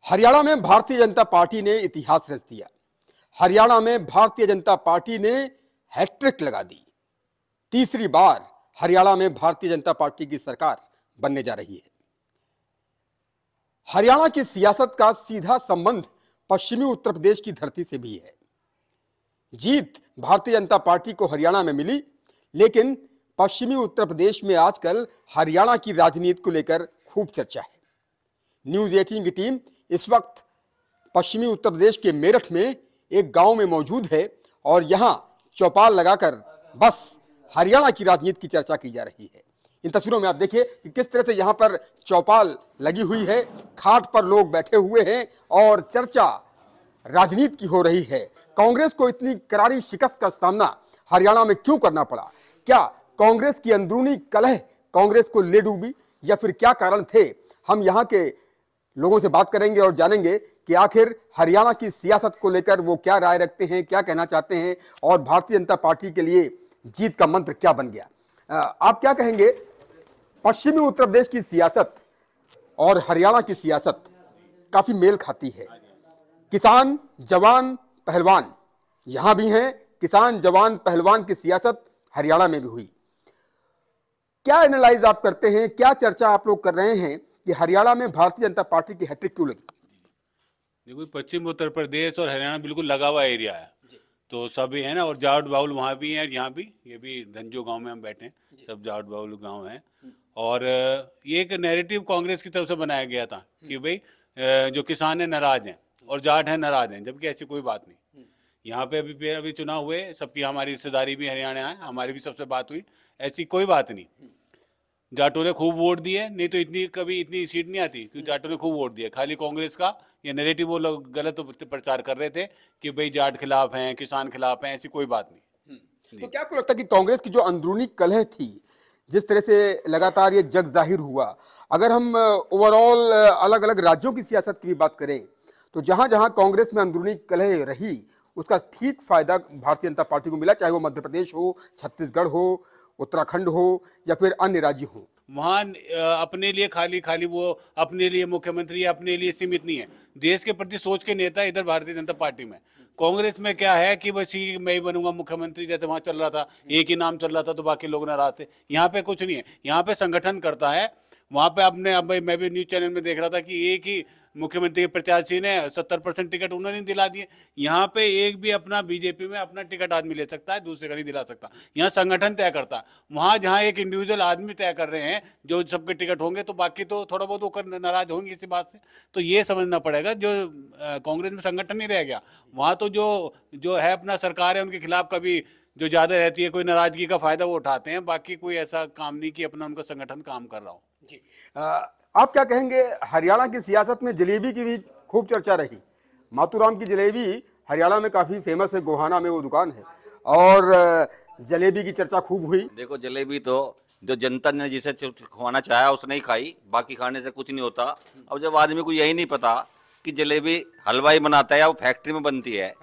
हरियाणा में भारतीय जनता पार्टी ने इतिहास रच दिया। हरियाणा में भारतीय जनता पार्टी ने हैट्रिक लगा दी। तीसरी बार हरियाणा में भारतीय जनता पार्टी की सरकार बनने जा रही है। हरियाणा की सियासत का सीधा संबंध पश्चिमी उत्तर प्रदेश की धरती से भी है। जीत भारतीय जनता पार्टी को हरियाणा में मिली, लेकिन पश्चिमी उत्तर प्रदेश में आजकल हरियाणा की राजनीति को लेकर खूब चर्चा है। न्यूज़ 18 की टीम इस वक्त पश्चिमी उत्तर प्रदेश के मेरठ में एक गांव में मौजूद है और यहां चौपाल लगाकर बस हरियाणा की राजनीति की चर्चा की जा रही है। इन तस्वीरों में आप देखिए कि किस तरह से यहां पर चौपाल लगी हुई है, खाट पर लोग बैठे हुए हैं और चर्चा राजनीति की हो रही है। कांग्रेस को इतनी करारी शिकस्त का सामना हरियाणा में क्यों करना पड़ा? क्या कांग्रेस की अंदरूनी कलह कांग्रेस को ले डूबी या फिर क्या कारण थे? हम यहां के लोगों से बात करेंगे और जानेंगे कि आखिर हरियाणा की सियासत को लेकर वो क्या राय रखते हैं, क्या कहना चाहते हैं और भारतीय जनता पार्टी के लिए जीत का मंत्र क्या बन गया। आप क्या कहेंगे? पश्चिमी उत्तर प्रदेश की सियासत और हरियाणा की सियासत काफी मेल खाती है। किसान जवान पहलवान यहां भी हैं, किसान जवान पहलवान की सियासत हरियाणा में भी हुई। क्या एनालाइज आप करते हैं, क्या चर्चा आप लोग कर रहे हैं कि हरियाणा में भारतीय जनता पार्टी की हैट्रिक क्यों लगी? देखो, पश्चिम उत्तर प्रदेश और हरियाणा बिल्कुल लगा हुआ एरिया है, तो सभी है ना। और जाट बाउल वहाँ भी हैं, यहाँ भी, ये भी धनजो गांव में हम बैठे हैं, सब जाट बाउल गांव हैं। और ये एक नैरेटिव कांग्रेस की तरफ से बनाया गया था कि भाई जो किसान है नाराज हैं और जाट है नाराज हैं, जबकि ऐसी कोई बात नहीं। यहाँ पे अभी चुनाव हुए, सबकी हमारी रिश्तेदारी भी हरियाणा है, हमारी भी सबसे बात हुई, ऐसी कोई बात नहीं। जाटों ने खूब वोट दिए, नहीं तो कभी इतनी सीट नहीं आती, क्योंकि जाटों ने खूब वोट दिए। खाली कांग्रेस का ये नैरेटिव वो लोग गलत प्रचार कर रहे थे कि भाई जाट खिलाफ हैं, किसान खिलाफ हैं, ऐसी कोई बात नहीं। तो क्या आपको लगता है कि कांग्रेस की जो अंदरूनी कलह थी, जिस तरह से लगातार ये जग जाहिर हुआ, अगर हम ओवरऑल अलग अलग राज्यों की सियासत की भी बात करें तो जहां जहां कांग्रेस में अंदरूनी कलह रही उसका ठीक फायदा भारतीय जनता पार्टी को मिला, चाहे वो मध्य प्रदेश हो, छत्तीसगढ़ हो, उत्तराखंड हो या फिर अन्य राज्य हो। वहाँ अपने लिए खाली वो अपने लिए मुख्यमंत्री अपने लिए सीमित नहीं है, देश के प्रति सोच के नेता इधर भारतीय जनता पार्टी में। कांग्रेस में क्या है कि बस मैं ही बनूंगा मुख्यमंत्री, जैसे वहाँ चल रहा था, एक ही नाम चल रहा था तो बाकी लोग नाराज थे। यहाँ पे कुछ नहीं है, यहाँ पे संगठन करता है। वहाँ पे आपने अब मैं भी न्यूज़ चैनल में देख रहा था कि एक ही मुख्यमंत्री के प्रत्याशी ने 70% टिकट उन्होंने दिला दिए। यहाँ पे एक भी अपना बीजेपी में अपना टिकट आदमी ले सकता है, दूसरे का नहीं दिला सकता। यहाँ संगठन तय करता है। वहाँ जहाँ एक इंडिविजुअल आदमी तय कर रहे हैं जो सबके टिकट होंगे, तो बाकी तो थोड़ा बहुत वो नाराज होंगे इसी बात से। तो ये समझना पड़ेगा, जो कांग्रेस में संगठन नहीं रह गया, वहाँ तो जो है अपना सरकार है उनके खिलाफ कभी जो ज़्यादा रहती है, कोई नाराजगी का फायदा वो उठाते हैं। बाकी कोई ऐसा काम नहीं कि अपना उनका संगठन काम कर रहा हो। जी, आप क्या कहेंगे? हरियाणा की सियासत में जलेबी की भी खूब चर्चा रही। मातूराम की जलेबी हरियाणा में काफ़ी फेमस है, गोहाना में वो दुकान है और जलेबी की चर्चा खूब हुई। देखो, जलेबी तो जो जनता ने जिसे खवाना चाहा उसने ही खाई, बाकी खाने से कुछ नहीं होता। अब जब आदमी को यही नहीं पता कि जलेबी हलवाई बनाता है या वो फैक्ट्री में बनती है,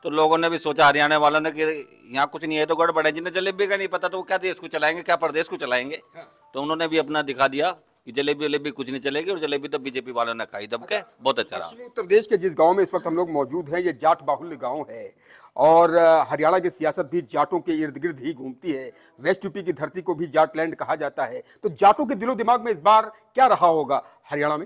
तो लोगों ने भी सोचा, हरियाणा वालों ने, कि यहाँ कुछ नहीं है तो गड़बड़ है। जिन्हें जलेबी का नहीं पता तो वो क्या देश को चलाएंगे, क्या प्रदेश को चलाएंगे? तो उन्होंने भी अपना दिखा दिया कि जलेबी कुछ नहीं चलेगी, और जलेबी तो बीजेपी वालों ने खाई दब के। बहुत अच्छा रहा। उत्तर प्रदेश के जिस गांव में इस वक्त हम लोग मौजूद हैं, ये जाट बाहुल्य गांव है और हरियाणा की सियासत भी जाटों के इर्द गिर्द ही घूमती है। वेस्ट यूपी की धरती को भी जाटलैंड कहा जाता है। तो जाटों के दिलो दिमाग में इस बार क्या रहा होगा हरियाणा में?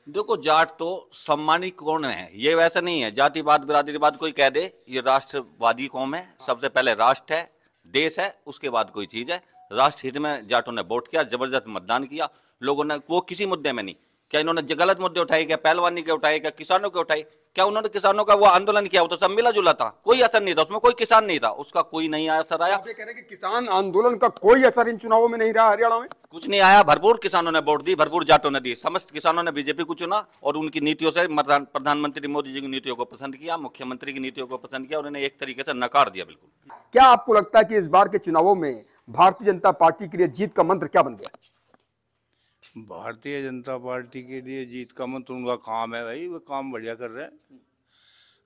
देखो, जाट तो सम्मानित कौन है, ये वैसा नहीं है जातिवाद बिरादरीवाद कोई कह दे। ये राष्ट्रवादी कौम है। सबसे पहले राष्ट्र है, देश है, उसके बाद कोई चीज है। राष्ट्र हित में जाटों ने वोट किया, जबरदस्त मतदान किया लोगों ने। वो किसी मुद्दे में नहीं, क्या इन्होंने गलत मुद्दे उठाए, क्या पहलवानी के उठाए, क्या किसानों के उठाए? क्या उन्होंने किसानों का वो आंदोलन किया, वो तो सब मिला जुला था, कोई असर नहीं था उसमें, कोई किसान नहीं था, उसका कोई नहीं असर आया। आप ये कह रहे हैं कि किसान आंदोलन का कोई असर इन चुनावों में नहीं रहा हरियाणा में? कुछ नहीं आया। भरपूर किसानों ने वोट दी, भरपूर जाटों ने दी। समस्त किसानों ने बीजेपी को चुना और उनकी नीतियों से प्रधानमंत्री मोदी जी की नीतियों को पसंद किया, मुख्यमंत्री की नीतियों को पसंद किया और उन्हें एक तरीके से नकार दिया बिल्कुल। क्या आपको लगता है कि इस बार के चुनावों में भारतीय जनता पार्टी के लिए जीत का मंत्र क्या बन गया? भारतीय जनता पार्टी के लिए जीत का मंत्र उनका काम है भाई। वो काम बढ़िया कर रहे हैं,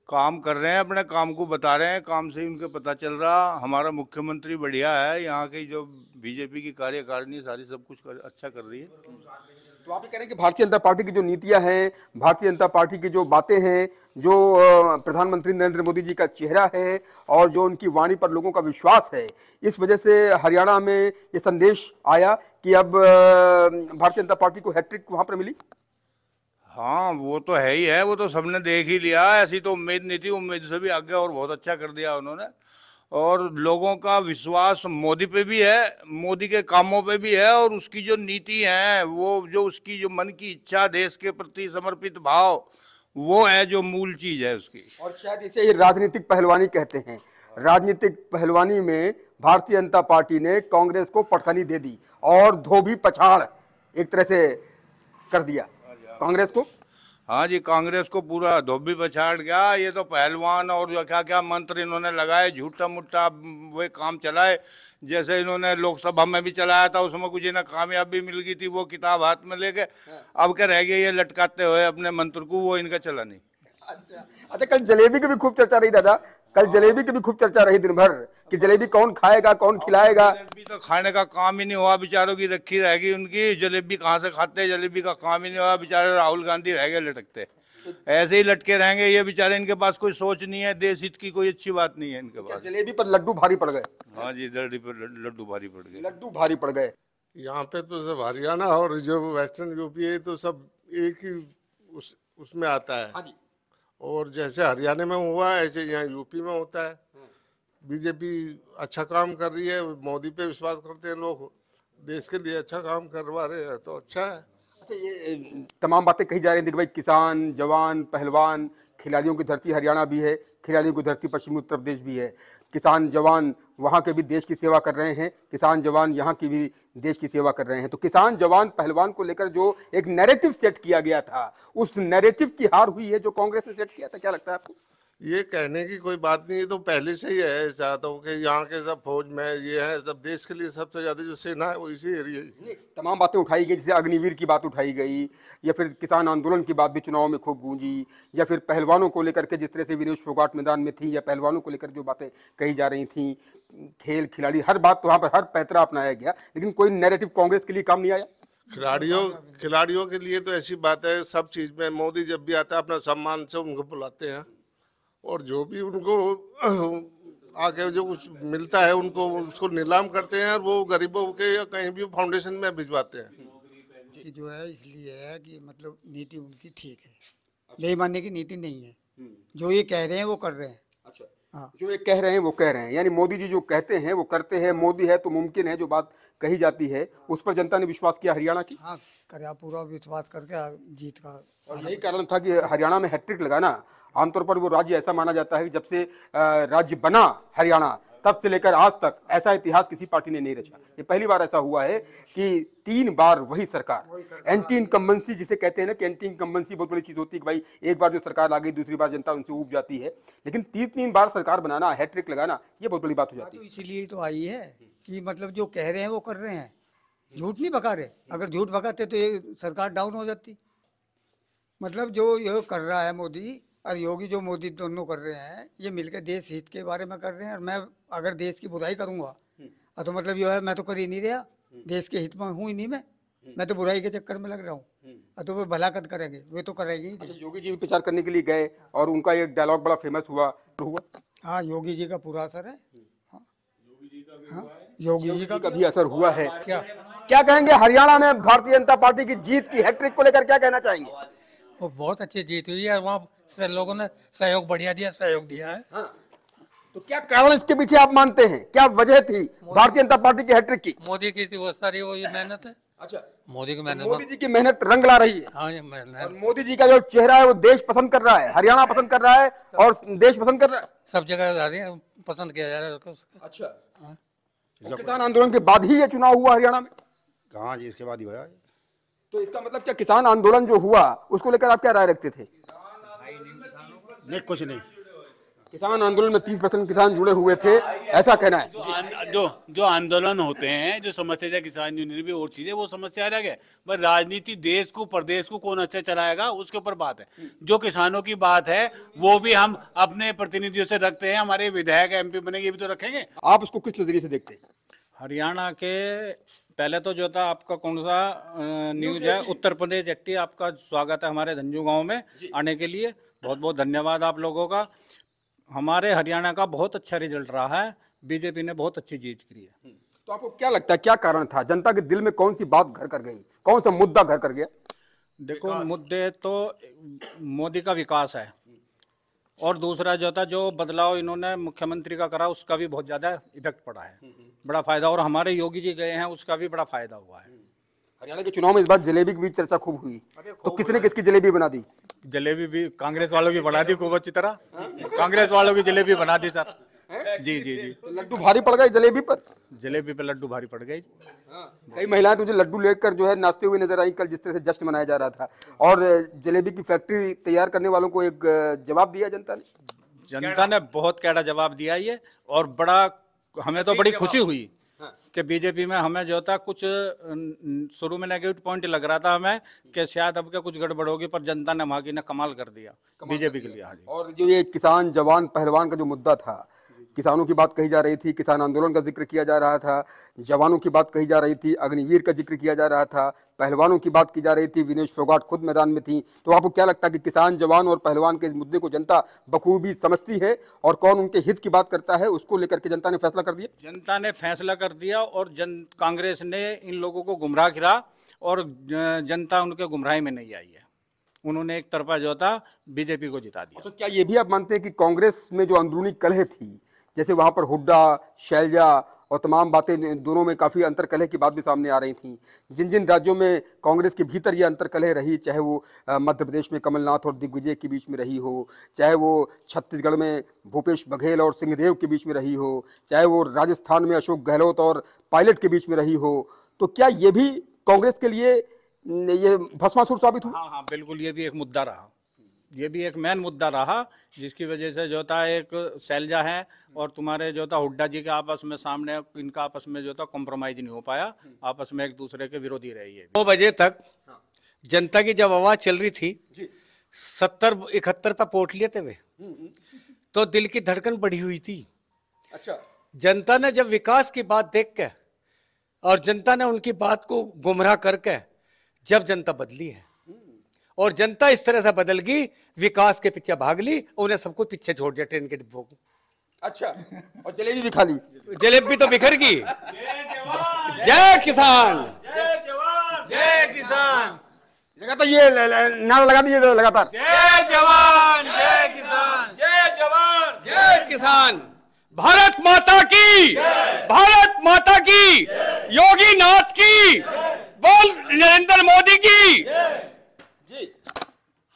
काम कर रहे हैं, अपने काम को बता रहे हैं, काम से ही उनके पता चल रहा। हमारा मुख्यमंत्री बढ़िया है, यहाँ की जो बीजेपी की कार्यकारिणी सारी सब कुछ अच्छा कर रही है। तो आप ये कह रहे हैं कि भारतीय जनता पार्टी की जो नीतियां हैं, भारतीय जनता पार्टी की जो बातें हैं, जो प्रधानमंत्री नरेंद्र मोदी जी का चेहरा है और जो उनकी वाणी पर लोगों का विश्वास है, इस वजह से हरियाणा में ये संदेश आया कि अब भारतीय जनता पार्टी को हैट्रिक वहां पर मिली। हाँ वो तो है ही है, वो तो सबने देख ही लिया। ऐसी तो उम्मीद नहीं थी, उम्मीद से भी आगे और बहुत अच्छा कर दिया उन्होंने। और लोगों का विश्वास मोदी पे भी है, मोदी के कामों पे भी है, और उसकी जो नीति है, वो जो उसकी जो मन की इच्छा, देश के प्रति समर्पित भाव, वो है जो मूल चीज है उसकी। और शायद इसे ये राजनीतिक पहलवानी कहते हैं। राजनीतिक पहलवानी में भारतीय जनता पार्टी ने कांग्रेस को पटखनी दे दी और धोबी पछाड़ एक तरह से कर दिया कांग्रेस को। हाँ जी, कांग्रेस को पूरा धोबी पछाड़ गया। ये तो पहलवान और जो क्या क्या मंत्र इन्होंने लगाए, झूठा मुट्ठा वे काम चलाए। जैसे इन्होंने लोकसभा में भी चलाया था, उसमें कुछ इन्हें कामयाबी मिल गई थी, वो किताब हाथ में लेके अब क्या रह गया ये लटकाते हुए अपने मंत्र को, वो इनका चला नहीं। अच्छा, कल जलेबी की भी खूब चर्चा रही दादा, कल जलेबी की भी खूब चर्चा रही दिन भर कि जलेबी कौन खाएगा, कौन खिलाएगा। जलेबी तो खाने का काम ही नहीं हुआ, बेचारों की रखी रहेगी उनकी। जलेबी कहाँ से खाते, जलेबी का काम ही नहीं हुआ, बेचारे राहुल गांधी रह गए लटकते। ऐसे ही लटके रहेंगे ये बेचारे, इनके पास कोई सोच नहीं है, देश हित की कोई अच्छी बात नहीं है इनके पास। जलेबी पर लड्डू भारी पड़ गए। हाँ जी, जलेबी पर लड्डू भारी पड़ गए। लड्डू भारी पड़ गए। यहाँ पे तो सब हरियाणा और जो वेस्टर्न यूपी है तो सब एक ही उसमें आता है। हाँ जी। और जैसे हरियाणा में हुआ ऐसे यहाँ यूपी में होता है। बीजेपी अच्छा काम कर रही है, मोदी पे विश्वास करते हैं लोग, देश के लिए अच्छा काम करवा रहे हैं तो अच्छा है। अच्छा, ये तमाम बातें कही जा रही थी कि भाई किसान, जवान, पहलवान, खिलाड़ियों की धरती हरियाणा भी है, खिलाड़ियों की धरती पश्चिमी उत्तर प्रदेश भी है। किसान जवान वहाँ के भी देश की सेवा कर रहे हैं, किसान जवान यहाँ की भी देश की सेवा कर रहे हैं। तो किसान जवान पहलवान को लेकर जो एक नैरेटिव सेट किया गया था, उस नैरेटिव की हार हुई है जो कांग्रेस ने सेट किया था। क्या लगता है आपको? ये कहने की कोई बात नहीं है, तो पहले से ही है। चाहता हूँ कि यहाँ के सब फौज में ये है, सब देश के लिए सबसे ज्यादा जो सेना है वो इसी एरिया ही। तमाम बातें उठाई गई, जैसे अग्निवीर की बात उठाई गई, या फिर किसान आंदोलन की बात भी चुनाव में खूब गूंजी, या फिर पहलवानों को लेकर के जिस तरह से विनेश फोगाट मैदान में थी, या पहलवानों को लेकर जो बातें कही जा रही थी, खेल खिलाड़ी, हर बात तो वहाँ पर हर पैतरा अपनाया गया, लेकिन कोई नैरेटिव कांग्रेस के लिए काम नहीं आया। खिलाड़ियों के लिए तो ऐसी बात है, सब चीज में मोदी जब भी आता है अपना सम्मान से उनको बुलाते हैं, और जो भी उनको आगे जो कुछ मिलता है उनको उसको नीलाम करते हैं, और वो गरीबों के या कहीं भी फाउंडेशन में भिजवाते हैं। जो है इसलिए है कि मतलब नीति उनकी ठीक है, बेईमानी की नीति नहीं है। जो ये कह रहे हैं वो कर रहे हैं। अच्छा, हाँ। जो ये कह रहे हैं वो कह रहे हैं, यानी मोदी जी जो कहते हैं वो करते हैं। मोदी है तो मुमकिन है, जो बात कही जाती है उस पर जनता ने विश्वास किया हरियाणा की। हाँ, करे पूरा विश्वास करके जीत का। और यही कारण था कि हरियाणा में हैट्रिक लगाना, आमतौर पर वो राज्य ऐसा माना जाता है कि जब से राज्य बना हरियाणा तब से लेकर आज तक ऐसा इतिहास किसी पार्टी ने नहीं रचा। ये पहली बार ऐसा हुआ है कि 3 बार वही सरकार, एंटी इनकम्बेंसी जिसे कहते हैं ना, कि एंटी इनकम्बेंसी बहुत बड़ी चीज़ होती है कि भाई एक बार जो सरकार आ गई दूसरी बार जनता उनसे ऊब जाती है, लेकिन 3 बार सरकार बनाना, हैट्रिक लगाना, ये बहुत बड़ी बात हो जाती है। तो इसीलिए तो आई है कि मतलब जो कह रहे हैं वो कर रहे हैं, झूठ नहीं भगा रहे। अगर झूठ भगाते तो ये सरकार डाउन हो जाती। मतलब जो ये कर रहा है मोदी और योगी, जो मोदी दोनों कर रहे हैं, ये मिलकर देश हित के बारे में कर रहे हैं। और मैं अगर देश की बुराई करूंगा तो मतलब ये है मैं तो कर ही नहीं रहा, देश के हित में हूँ ही नहीं। मैं तो बुराई के चक्कर में लग रहा हूँ। तो वो भला कद करेंगे, वे तो करेंगे ही। अच्छा, योगी जी भी प्रचार करने के लिए गए और उनका एक डायलॉग बड़ा फेमस हुआ। हाँ, योगी जी का पूरा असर है। हाँ, योगी जी का भी असर हुआ है। क्या कहेंगे हरियाणा में भारतीय जनता पार्टी की जीत की हैट्रिक को लेकर, क्या कहना चाहेंगे? वो बहुत अच्छी जीत हुई है, वहाँ से लोगों ने सहयोग बढ़िया दिया, सहयोग दिया है। हाँ। तो क्या कारण इसके पीछे आप मानते हैं, क्या वजह थी भारतीय जनता पार्टी की हैट्रिक की? मोदी की थी वो सारी, वो ये मेहनत है। अच्छा, मोदी की मेहनत। मोदी जी की मेहनत रंग ला रही है। हाँ, ये मेहनत। और मोदी जी का जो चेहरा है वो देश पसंद कर रहा है, हरियाणा पसंद कर रहा है और देश पसंद कर रहा है, सब जगह पसंद किया जा रहा है उसका। अच्छा, तो किसान आंदोलन के बाद ही ये चुनाव हुआ हरियाणा में? कहाँ जी, इसके बाद ही हुआ। तो इसका मतलब क्या किसान आंदोलन जो हुआ उसको लेकर आप क्या राय रखते थे? नहीं, कुछ नहीं। किसान आंदोलन में 30% किसान जुड़े हुए थे, ऐसा कहना है। जो आंदोलन होते हैं, जो समस्या किसान यूनियन भी और चीजें, वो समस्या अलग है। पर राजनीति देश को प्रदेश को कौन अच्छा चलाएगा उसके ऊपर बात है। जो किसानों की बात है वो भी हम अपने प्रतिनिधियों से रखते हैं, हमारे विधायक MP बने ये भी तो रखेंगे। आप उसको किस नजरिए से देखते हैं? हरियाणा के पहले तो जो था आपका कौन सा न्यूज है, उत्तर प्रदेश एक्टिव, आपका स्वागत है हमारे धंजू गांव में आने के लिए। बहुत बहुत धन्यवाद आप लोगों का। हमारे हरियाणा का बहुत अच्छा रिजल्ट रहा है, बीजेपी ने बहुत अच्छी जीत की है। तो आपको क्या लगता है क्या कारण था, जनता के दिल में कौन सी बात घर कर गई, कौन सा मुद्दा घर कर गया? देखो मुद्दे तो मोदी का विकास है, और दूसरा जो था जो बदलाव इन्होंने मुख्यमंत्री का करा उसका भी बहुत ज़्यादा इफेक्ट पड़ा है, बड़ा फायदा। और हमारे योगी जी गए हैं उसका भी बड़ा फायदा हुआ है। हरियाणा के चुनाव में इस बार जलेबी की भी चर्चा खूब हुई, तो किसने किसकी जलेबी बना दी? जलेबी भी कांग्रेस वालों की बना दी खूब अच्छी तरह, कांग्रेस वालों की जलेबी बना दी सर। जी जी जी। तो लड्डू भारी पड़ गए जलेबी पर? जलेबी पे लड्डू भारी पड़ गई। कई महिलाएं तुझे लड्डू लेकर जो है नाचते हुए नजर आई कल, जिस तरह से जश्न मनाया जा रहा था, और जलेबी की फैक्ट्री तैयार करने वालों को एक जवाब दिया जनता ने। जनता ने बहुत कैडा जवाब दिया ये, और बड़ा हमें तो बड़ी खुशी हुई कि बीजेपी में हमें जो था कुछ शुरू में नेगेटिव पॉइंट लग रहा था हमें कि शायद अब क्या कुछ गड़बड़ होगी, पर जनता ने वहाँ की ने कमाल कर दिया बीजेपी के लिए। हाँ जी। और जो ये किसान जवान पहलवान का जो मुद्दा था, किसानों की बात कही जा रही थी, किसान आंदोलन का जिक्र किया जा रहा था, जवानों की बात कही जा रही थी, अग्निवीर का जिक्र किया जा रहा था, पहलवानों की बात की जा रही थी, विनेश फोगाट खुद मैदान में थी। तो आपको क्या लगता है कि किसान जवान और पहलवान के इस मुद्दे को जनता बखूबी समझती है, और कौन उनके हित की बात करता है उसको लेकर के जनता ने फैसला कर दिया? जनता ने फैसला कर दिया, और कांग्रेस ने इन लोगों को गुमराह किया, और जनता उनके गुमराही में नहीं आई है। उन्होंने एक तरफा जो था बीजेपी को जिता दिया। तो क्या ये भी आप मानते हैं कि कांग्रेस में जो अंदरूनी कलह थी, जैसे वहाँ पर हुड्डा, शैलजा और तमाम बातें, दोनों में काफ़ी अंतर कलह की बात भी सामने आ रही थी, जिन जिन राज्यों में कांग्रेस के भीतर ये अंतर कलह रही, चाहे वो मध्य प्रदेश में कमलनाथ और दिग्विजय के बीच में रही हो, चाहे वो छत्तीसगढ़ में भूपेश बघेल और सिंहदेव के बीच में रही हो, चाहे वो राजस्थान में अशोक गहलोत और पायलट के बीच में रही हो, तो क्या ये भी कांग्रेस के लिए ये भस्मासुर साबित हुआ? हाँ हाँ बिल्कुल, ये भी एक मुद्दा रहा, ये भी एक मेन मुद्दा रहा, जिसकी वजह से जो था एक शैलजा है और तुम्हारे जो था हुड्डा जी के आपस में सामने, इनका आपस में जो था कॉम्प्रोमाइज नहीं हो पाया, आपस में एक दूसरे के विरोधी रही है। 2 बजे तक जनता की जब आवाज चल रही थी, 70-71 पे वोट लिए थे वे, तो दिल की धड़कन बढ़ी हुई थी। अच्छा। जनता ने जब विकास की बात देख के और जनता ने उनकी बात को गुमराह करके जब जनता बदली है, और जनता इस तरह से बदल गई, विकास के पीछे भाग ली, उन्हें सब कुछ पीछे छोड़ दिया ट्रेन के डिब्बों को। अच्छा, और जलेबी भी खा ली? जलेबी तो बिखर गई। जय किसान, जय जवान, जय किसान, लगातार ये नारा लगा दिए लगातार, जय जवान जय किसान, जय जवान जय किसान, भारत माता की, भारत माता की, योगी नाथ की, बोल नरेंद्र मोदी की।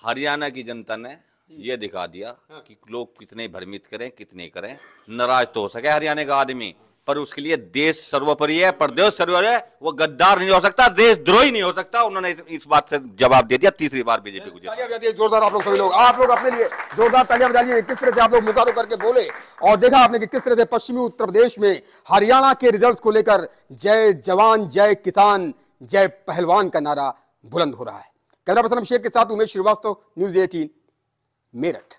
हरियाणा की जनता ने ये दिखा दिया कि लोग कितने भ्रमित करें, कितने करें। नाराज तो हो सके हरियाणा का आदमी, पर उसके लिए देश सर्वोपरि है, प्रदेश सर्वोपरि है। वो गद्दार नहीं हो सकता, देशद्रोही नहीं हो सकता। उन्होंने इस बात से जवाब दे दिया, तीसरी बार बीजेपी को जिताया। जोरदार आप लोग सभी लोग, आप लोग अपने लिए जोरदार तालियां बजाइए। किस तरह से आप लोग मुकाबला करके बोले, और देखा आपने कि किस तरह से पश्चिमी उत्तर प्रदेश में हरियाणा के रिजल्ट्स को लेकर जय जवान, जय किसान, जय पहलवान का नारा बुलंद हो रहा है। कैमरा पर्सन अभिषेक के साथ उमेश श्रीवास्तव, न्यूज़ 18 मेरठ।